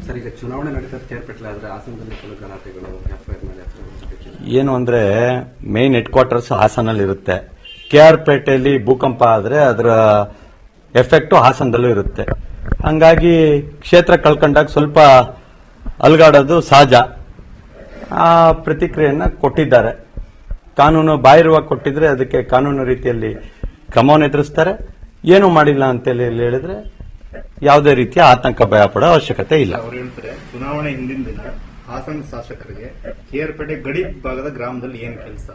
Sir, ಈಗ ಚುನಾವಣೆ ನಡೀತಾ ಕೇರ್ಪೆಟ್ಲೆ ಆದ್ರೆ ಹಾಸನದಲ್ಲಿ ಕೆಲವು ಗಲಾಟೆಗಳು ಎಫ್ಐಆರ್ ಮೇಲೆ ಏನು ಅಂದ್ರೆ ಮೇನ್ ಹೆಡ್ ಕ್ವಾರ್ಟರ್ಸ್ ಹಾಸನಲ್ಲಿ ಇರುತ್ತೆ. ಕೆಆರ್ಪೇಟೆಯಲ್ಲಿ ಭೂಕಂಪ ಆದ್ರೆ ಅದರ ಎಫೆಕ್ಟ್ ಹಾಸನದಲ್ಲೂ ಇರುತ್ತೆ. ಹಂಗಾಗಿ ಕ್ಷೇತ್ರ ಕಳ್ಕೊಂಡಾಗ ಸ್ವಲ್ಪ ಅಲ್ಗಾಡೋದು ಸಹಜ. ಆ ಪ್ರತಿಕ್ರಿಯೆಯನ್ನ ಕೊಟ್ಟಿದ್ದಾರೆ. ಕಾನೂನು ಬಾಹಿರವಾಗಿ ಕೊಟ್ಟಿದ್ರೆ ಅದಕ್ಕೆ ಕಾನೂನು ರೀತಿಯಲ್ಲಿ ಕ್ರಮವನ್ನು ಎದುರಿಸ್ತಾರೆ. ಏನು ಮಾಡಿಲ್ಲ ಅಂತೇಳಿ ಹೇಳಿದ್ರೆ ಯಾವುದೇ ರೀತಿಯ ಆತಂಕ ಭಯ ಪಡೋ ಅವಶ್ಯಕತೆ ಇಲ್ಲ. ಅವರು ಹೇಳ್ತಾರೆ, ಚುನಾವಣೆ ಹಿಂದಿನ ದಿನ ಹಾಸನ ಶಾಸಕರಿಗೆ ಕೇರ್ಪೇಟೆ ಗಡಿ ಭಾಗದ ಗ್ರಾಮದಲ್ಲಿ ಏನು ಕೆಲಸ?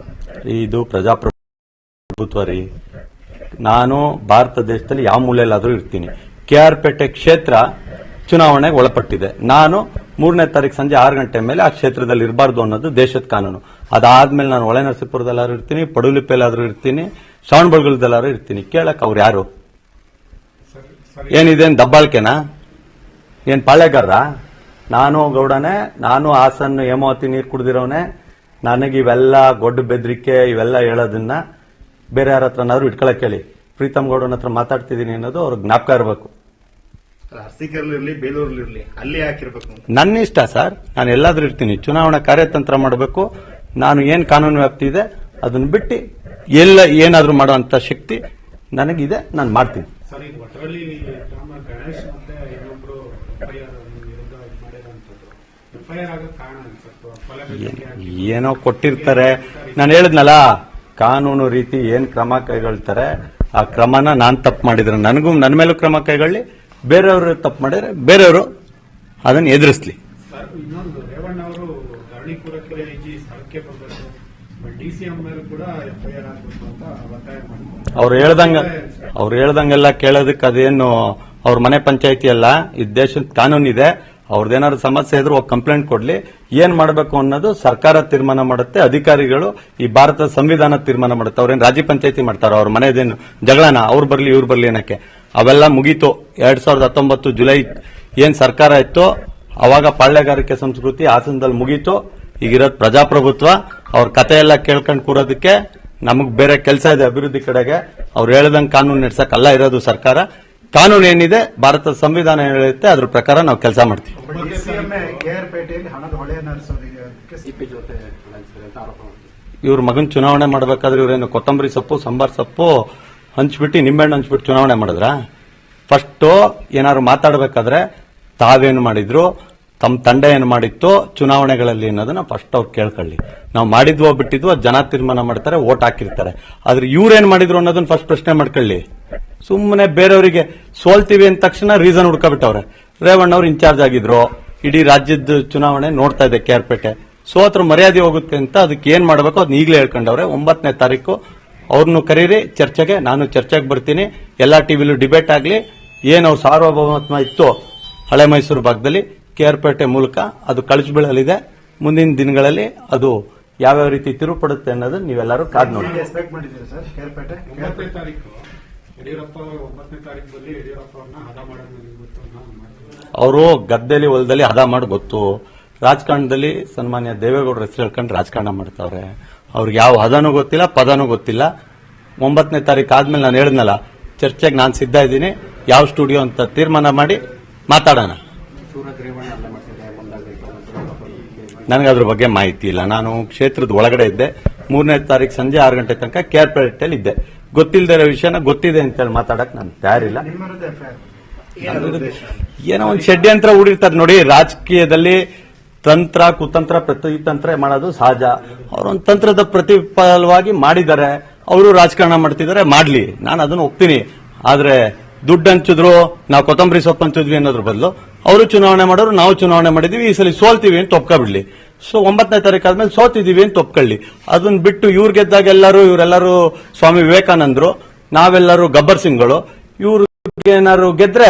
ಇದು ಪ್ರಜಾಪ್ರಭುತ್ವ ರೀ. ನಾನು ಭಾರತ ದೇಶದಲ್ಲಿ ಯಾವ ಮೂಲೆಯಲ್ಲಾದ್ರೂ ಇರ್ತೀನಿ. ಕೆಆರ್ಪೇಟೆ ಕ್ಷೇತ್ರ ಚುನಾವಣೆಗೆ ಒಳಪಟ್ಟಿದೆ. ನಾನು 3ನೇ ತಾರೀಕು ಸಂಜೆ 6 ಗಂಟೆ ಮೇಲೆ ಆ ಕ್ಷೇತ್ರದಲ್ಲಿ ಇರಬಾರ್ದು ಅನ್ನೋದು ದೇಶದ ಕಾನೂನು. ಅದಾದ್ಮೇಲೆ ನಾನು ಹೊಳೆನರಸೀಪುರದಲ್ಲಾದ್ರೂ ಇರ್ತೀನಿ, ಪಡುಲಿಪ್ಪೆಲ್ಲಾದ್ರೂ ಇರ್ತೀನಿ, ಶ್ರವಣಬೆಳಗೊಳದಲ್ಲಾದ್ರೂ ಇರ್ತೀನಿ. ಕೇಳಕ್ ಅವ್ರು ಯಾರು? ಏನಿದೇನು ದಬ್ಬಾಳಿಕೆನಾ? ಏನ್ ಪಾಳೆಗಾರ? ನಾನು ಗೌಡನೇ, ನಾನು ಹಾಸನ ಹೇಮಾವತಿ ನೀರು ಕುಡ್ದಿರೋನೆ. ನನಗೆ ಇವೆಲ್ಲ ಗೊಡ್ಡು ಬೆದರಿಕೆ ಇವೆಲ್ಲ ಹೇಳೋದನ್ನ ಬೇರೆ ಯಾರ ಹತ್ರನಾದ್ರೂ ಇಟ್ಕೊಳಕ್ ಹೇಳಿ. ಪ್ರೀತಮ್ ಗೌಡನ ಹತ್ರ ಮಾತಾಡ್ತಿದ್ದೀನಿ ಅನ್ನೋದು ಅವ್ರಿಗೆ ಜ್ಞಾಪಕ ಇರಬೇಕು. ಅರಸೀಕೆರೆಲಿರ್ಲಿ, ಬೇಲೂರಲ್ಲಿರ್ಲಿ, ಅಲ್ಲಿ ಹಾಕಿರ್ಬೇಕು. ನನ್ನ ಇಷ್ಟ ಸರ್, ನಾನು ಎಲ್ಲಾದ್ರೂ ಇರ್ತೀನಿ. ಚುನಾವಣಾ ಕಾರ್ಯತಂತ್ರ ಮಾಡಬೇಕು. ನಾನು ಏನ್ ಕಾನೂನು ವ್ಯಾಪ್ತಿ ಇದೆ ಅದನ್ನ ಬಿಟ್ಟು ಎಲ್ಲ ಏನಾದ್ರೂ ಮಾಡುವಂತ ಶಕ್ತಿ ನನಗಿದೆ, ನಾನು ಮಾಡ್ತೀನಿ. ಸರ್, ಈಗ ಒಟ್ಟರಲ್ಲಿ ಗಣೇಶ್ ಮತ್ತೆ ಇನ್ನೊಬ್ರು ಎಫ್ಐಆರ್ ವಿರುದ್ಧ ಮಾಡಿರೋಂಥದ್ದು ಎಫ್ಐಆರ್ ಆಗೋ ಕಾರಣ ಅನ್ಸುತ್ತೆ. ಏನೋ ಕೊಟ್ಟಿರ್ತಾರೆ. ನಾನು ಹೇಳಿದ್ನಲ್ಲ, ಕಾನೂನು ರೀತಿ ಏನ್ ಕ್ರಮ ಕೈಗೊಳ್ತಾರೆ ಆ ಕ್ರಮನ ನಾನ್ ತಪ್ಪು ಮಾಡಿದ್ರೆ ನನಗೂ ನನ್ನ ಮೇಲೂ ಕ್ರಮ ಕೈಗೊಳ್ಳಿ. ಬೇರೆಯವರು ತಪ್ಪು ಮಾಡಿದ್ರೆ ಬೇರೆಯವರು ಅದನ್ನ ಎದುರಿಸ್ಲಿ. ಸರ್, ಇನ್ನೊಂದು ರೇವಣ್ಣ ಅವರು ಧರಣಿಪುರಕ್ಕೆ ಸ್ಥಳಕ್ಕೆ ಬರಬೇಕು, ಡಿಸಿಎಂ ಮೇಲೆ ಕೂಡ ಎಫ್ಐಆರ್ ಆಗಬೇಕು ಅಂತ ಒತ್ತಾಯ ಮಾಡಿದ್ರು. ಅವ್ರು ಹೇಳ್ದಂಗೆಲ್ಲ ಕೇಳೋದಕ್ಕೆ ಅದೇನು ಅವ್ರ ಮನೆ ಪಂಚಾಯಿತಿ ಅಲ್ಲ, ಈ ದೇಶದ ಕಾನೂನಿದೆ. ಅವ್ರದ್ದೇನಾದ್ರು ಸಮಸ್ಯೆ ಇದ್ರು ಹೋಗಿ ಕಂಪ್ಲೇಂಟ್ ಕೊಡ್ಲಿ. ಏನ್ ಮಾಡಬೇಕು ಅನ್ನೋದು ಸರ್ಕಾರ ತೀರ್ಮಾನ ಮಾಡುತ್ತೆ. ಅಧಿಕಾರಿಗಳು ಈ ಭಾರತದ ಸಂವಿಧಾನ ತೀರ್ಮಾನ ಮಾಡುತ್ತೆ. ಅವ್ರೇನು ರಾಜ್ಯ ಪಂಚಾಯಿತಿ ಮಾಡ್ತಾರೋ? ಅವ್ರ ಮನೆದೇನು ಜಗಳನ ಅವ್ರು ಬರ್ಲಿ ಇವ್ರು ಬರ್ಲಿ ಏನಕ್ಕೆ? ಅವೆಲ್ಲ ಮುಗೀತು. 2019 ಜುಲೈ ಏನ್ ಸರ್ಕಾರ ಇತ್ತು ಅವಾಗ ಪಾಳ್ಯಗಾರಿಕೆ ಸಂಸ್ಕೃತಿ ಹಾಸನದಲ್ಲಿ ಮುಗೀತು. ಈಗಿರೋದು ಪ್ರಜಾಪ್ರಭುತ್ವ. ಅವ್ರ ಕತೆ ಎಲ್ಲ ಕೇಳ್ಕೊಂಡು ಕೂರೋದಕ್ಕೆ ನಮಗ್ ಬೇರೆ ಕೆಲಸ ಇದೆ ಅಭಿವೃದ್ಧಿ ಕಡೆಗೆ. ಅವ್ರು ಹೇಳ್ದಂಗೆ ಕಾನೂನು ನಡೆಸಕ್ಕಲ್ಲ ಇರೋದು ಸರ್ಕಾರ. ಕಾನೂನು ಏನಿದೆ, ಭಾರತದ ಸಂವಿಧಾನ ಹೇಳುತ್ತೆ, ಅದ್ರ ಪ್ರಕಾರ ನಾವು ಕೆಲಸ ಮಾಡ್ತೀವಿ. ಇವ್ರ ಮಗನ್ ಚುನಾವಣೆ ಮಾಡಬೇಕಾದ್ರೆ ಇವ್ರೇನು ಕೊತ್ತಂಬರಿ ಸೊಪ್ಪು, ಸಾಂಬಾರ್ ಸೊಪ್ಪು ಹಂಚ್ಬಿಟ್ಟು ನಿಂಬೆಹಣ್ಣು ಹಂಚ್ಬಿಟ್ಟು ಚುನಾವಣೆ ಮಾಡಿದ್ರ? ಫಸ್ಟ್ ಏನಾದ್ರು ಮಾತಾಡಬೇಕಾದ್ರೆ ತಾವೇನು ಮಾಡಿದ್ರು, ತಮ್ಮ ತಂಡ ಏನು ಮಾಡಿತ್ತು ಚುನಾವಣೆಗಳಲ್ಲಿ ಅನ್ನೋದನ್ನ ಫಸ್ಟ್ ಅವ್ರು ಕೇಳ್ಕೊಳ್ಳಿ. ನಾವು ಮಾಡಿದ್ವೋ ಬಿಟ್ಟಿದ್ವೋ ಜನ ತೀರ್ಮಾನ ಮಾಡ್ತಾರೆ, ವೋಟ್ ಹಾಕಿರ್ತಾರೆ. ಆದ್ರೆ ಇವ್ರೇನ್ ಮಾಡಿದ್ರು ಅನ್ನೋದನ್ನ ಫಸ್ಟ್ ಪ್ರಶ್ನೆ ಮಾಡ್ಕೊಳ್ಳಿ. ಸುಮ್ಮನೆ ಬೇರೆಯವರಿಗೆ ಸೋಲ್ತೀವಿ ಅಂದ ತಕ್ಷಣ ರೀಸನ್ ಹುಡ್ಕೊಬಿಟ್ಟವ್ರೆ. ರೇವಣ್ಣ ಅವ್ರು ಇನ್ಚಾರ್ಜ್ ಆಗಿದ್ರು, ಇಡೀ ರಾಜ್ಯದ ಚುನಾವಣೆ ನೋಡ್ತಾ ಇದೆ ಕೆಆರ್ಪೇಟೆ. ಸೋತ್ರ ಮರ್ಯಾದೆ ಹೋಗುತ್ತೆ ಅಂತ ಅದಕ್ಕೆ ಏನ್ ಮಾಡಬೇಕು ಅದನ್ನ ಈಗಲೇ ಹೇಳ್ಕೊಂಡವ್ರೆ. 9ನೇ ತಾರೀಕು ಅವ್ರನ್ನು ಕರೀರಿ ಚರ್ಚೆಗೆ. ನಾನು ಚರ್ಚೆಗೆ ಬರ್ತೀನಿ. ಎಲ್ಲಾ ಟಿವಿಲೂ ಡಿಬೇಟ್ ಆಗ್ಲಿ. ಏನು ಅವ್ರ ಸಾರ್ವಭೌಮತ್ವ ಇತ್ತು ಹಳೆ ಮೈಸೂರು ಭಾಗದಲ್ಲಿ, ಕೆಆರ್ಪೇಟೆ ಮೂಲಕ ಅದು ಕಳಚಬೀಳಲಿದೆ. ಮುಂದಿನ ದಿನಗಳಲ್ಲಿ ಅದು ಯಾವ್ಯಾವ ರೀತಿ ತಿರುಪಡುತ್ತೆ ಅನ್ನೋದನ್ನ ನೀವೆಲ್ಲರೂ ಕಾದ್ ನೋಡಿ. ಅವರು ಗದ್ದೆಲಿ ಹೊಲದಲ್ಲಿ ಹದ ಮಾಡಿ ಗೊತ್ತು. ರಾಜಕಾರಣದಲ್ಲಿ ಸನ್ಮಾನ್ಯ ದೇವೇಗೌಡರ ಹೆಸರು ಹೇಳ್ಕೊಂಡು ರಾಜಕಾರಣ ಮಾಡ್ತಾವ್ರೆ. ಅವ್ರಿಗೆ ಯಾವ ಹದನೂ ಗೊತ್ತಿಲ್ಲ, ಪದನೂ ಗೊತ್ತಿಲ್ಲ. 9ನೇ ತಾರೀಕು ಆದ್ಮೇಲೆ ನಾನು ಹೇಳಿದ್ನಲ್ಲ, ಚರ್ಚೆಗೆ ನಾನು ಸಿದ್ಧ ಇದ್ದೀನಿ. ಯಾವ ಸ್ಟುಡಿಯೋ ಅಂತ ತೀರ್ಮಾನ ಮಾಡಿ ಮಾತಾಡೋಣ. ನನಗೆ ಅದ್ರ ಬಗ್ಗೆ ಮಾಹಿತಿ ಇಲ್ಲ. ನಾನು ಕ್ಷೇತ್ರದ ಒಳಗಡೆ ಇದ್ದೆ. 3ನೇ ತಾರೀಕು ಸಂಜೆ 6 ಗಂಟೆ ತನಕ ಕೆಆರ್ಪೇಟೆಯಲ್ಲಿ ಇದ್ದೆ. ಗೊತ್ತಿಲ್ಲದೆ ಇರೋ ವಿಷಯನ ಗೊತ್ತಿದೆ ಅಂತೇಳಿ ಮಾತಾಡಕ್ ನಾನು ತಯಾರಿಲ್ಲ. ಏನೋ ಒಂದು ಷಡ್ಯಂತ್ರ ಹೂಡಿರ್ತಾರೆ ನೋಡಿ. ರಾಜಕೀಯದಲ್ಲಿ ತಂತ್ರ, ಕುತಂತ್ರ, ಪ್ರತಿತಂತ್ರ ಮಾಡೋದು ಸಹಜ. ಅವರೊಂದು ತಂತ್ರದ ಪ್ರತಿಫಲವಾಗಿ ಮಾಡಿದ್ದಾರೆ. ಅವರು ರಾಜಕಾರಣ ಮಾಡ್ತಿದ್ದಾರೆ, ಮಾಡ್ಲಿ, ನಾನು ಅದನ್ನ ಒಪ್ತೀನಿ. ಆದ್ರೆ ದುಡ್ಡು ಹಂಚಿದ್ರು, ನಾವು ಕೊತ್ತಂಬರಿ ಸೊಪ್ಪು ಹಂಚಿದ್ವಿ ಅನ್ನೋದ್ರ ಬದಲು ಅವರು ಚುನಾವಣೆ ಮಾಡೋರು, ನಾವು ಚುನಾವಣೆ ಮಾಡಿದೀವಿ, ಈ ಸಲ ಸೋಲ್ತೀವಿ ಅಂತ ಒಪ್ಕೊಬಿಡ್ಲಿ. ಸೊ 9ನೇ ತಾರೀಕು ಆದ್ಮೇಲೆ ಸೋತಿದೀವಿ ಅಂತ ಒಪ್ಕೊಳ್ಳಿ. ಅದನ್ನ ಬಿಟ್ಟು ಇವ್ರು ಗೆದ್ದಾಗ ಇವರೆಲ್ಲರೂ ಸ್ವಾಮಿ ವಿವೇಕಾನಂದರು, ನಾವೆಲ್ಲರೂ ಗಬ್ಬರ್ ಸಿಂಗ್ಗಳು. ಇವ್ರಿಗೇನಾದ್ರು ಗೆದ್ರೆ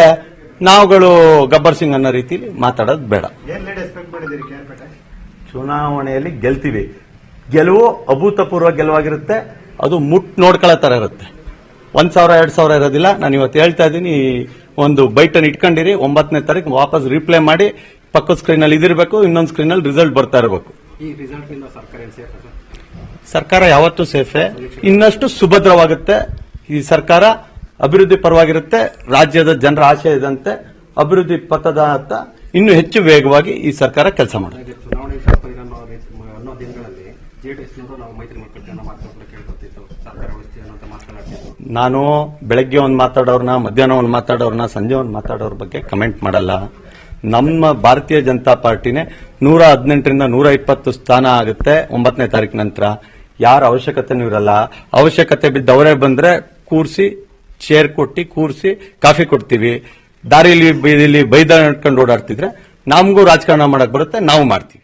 ನಾವುಗಳು ಗಬ್ಬರ್ ಸಿಂಗ್ ಅನ್ನೋ ರೀತಿಲಿ ಮಾತಾಡೋದು ಬೇಡ. ಚುನಾವಣೆಯಲ್ಲಿ ಗೆಲ್ತೀವಿ. ಗೆಲುವು ಅಭೂತಪೂರ್ವ ಗೆಲುವಾಗಿರುತ್ತೆ. ಅದು ನೋಡ್ಕೊಳ್ಳೋ ತರ ಇರುತ್ತೆ. 1,000 2,000 ಇರೋದಿಲ್ಲ. ನಾನು ಇವತ್ತು ಹೇಳ್ತಾ ಇದ್ದೀನಿ, ಒಂದು ಬೈಟನ್ನು ಇಟ್ಕೊಂಡಿರಿ. 9ನೇ ತಾರೀಕು ವಾಪಸ್ ರಿಪ್ಲೈ ಮಾಡಿ. ಪಕ್ಕದ ಸ್ಕ್ರೀನ್ ಅಲ್ಲಿ ಇದಿರಬೇಕು, ಇನ್ನೊಂದು ಸ್ಕ್ರೀನ್ ಅಲ್ಲಿ ರಿಸಲ್ಟ್ ಬರ್ತಾ ಇರಬೇಕು. ಸರ್ಕಾರ ಯಾವತ್ತೂ ಸೇಫೆ. ಇನ್ನಷ್ಟು ಸುಭದ್ರವಾಗುತ್ತೆ. ಈ ಸರ್ಕಾರ ಅಭಿವೃದ್ಧಿ ಪರವಾಗಿರುತ್ತೆ. ರಾಜ್ಯದ ಜನರ ಆಶಯ ಇದಂತೆ ಅಭಿವೃದ್ಧಿ ಪಥದ ಇನ್ನೂ ಹೆಚ್ಚು ವೇಗವಾಗಿ ಈ ಸರ್ಕಾರ ಕೆಲಸ ಮಾಡುತ್ತೆ. ಹಾಗೆ ಚುನಾವಣೆ ಶಾಸ್ತ್ರ ಅನ್ನೋ ದಿನಗಳಲ್ಲಿ ಜೆಡಿಎಸ್ನವರು ನಾವು ಮೈತ್ರಿ ಮಾಡ್ಕೊಳ್ತೀವಿ ಅನ್ನೋ ಮಾತುಗಳು ಕೂಡ ಕೇಳ್ಕೊತಿತ್ತು, ಸರ್ಕಾರ ಉಳಿಸ್ತೀವಿ ಅನ್ನೋ ಮಾತನಾಡ್ತಿತ್ತು. ನಾನು ಬೆಳಗ್ಗೆ ಒಂದು ಮಾತಾಡೋರ್ನ, ಮಧ್ಯಾಹ್ನ ಒಂದು ಮಾತಾಡೋರ್ನ, ಸಂಜೆ ಒಂದು ಮಾತಾಡೋರ ಬಗ್ಗೆ ಕಮೆಂಟ್ ಮಾಡಲ್ಲ. ನಮ್ಮ ಭಾರತೀಯ ಜನತಾ ಪಾರ್ಟಿನೇ 118ರಿಂದ 120 ಸ್ಥಾನ ಆಗುತ್ತೆ 9ನೇ ತಾರೀಕು ನಂತರ. ಯಾರ ಅವಶ್ಯಕತೆನೂ ಇರಲ್ಲ. ಅವಶ್ಯಕತೆ ಬಿದ್ದವರೇ ಬಂದ್ರೆ ಕೂರಿಸಿ ಚೇರ್ ಕೊಟ್ಟು ಕೂರಿಸಿ ಕಾಫಿ ಕೊಡ್ತೀವಿ. ದಾರಿಲಿ ಬೀದಿಲಿ ಬೈದ ನಡ್ಕೊಂಡು ಓಡಾಡ್ತಿದ್ರೆ ನಮಗೂ ರಾಜಕಾರಣ ಮಾಡಕ್ ಬರುತ್ತೆ, ನಾವು ಮಾಡ್ತೀವಿ.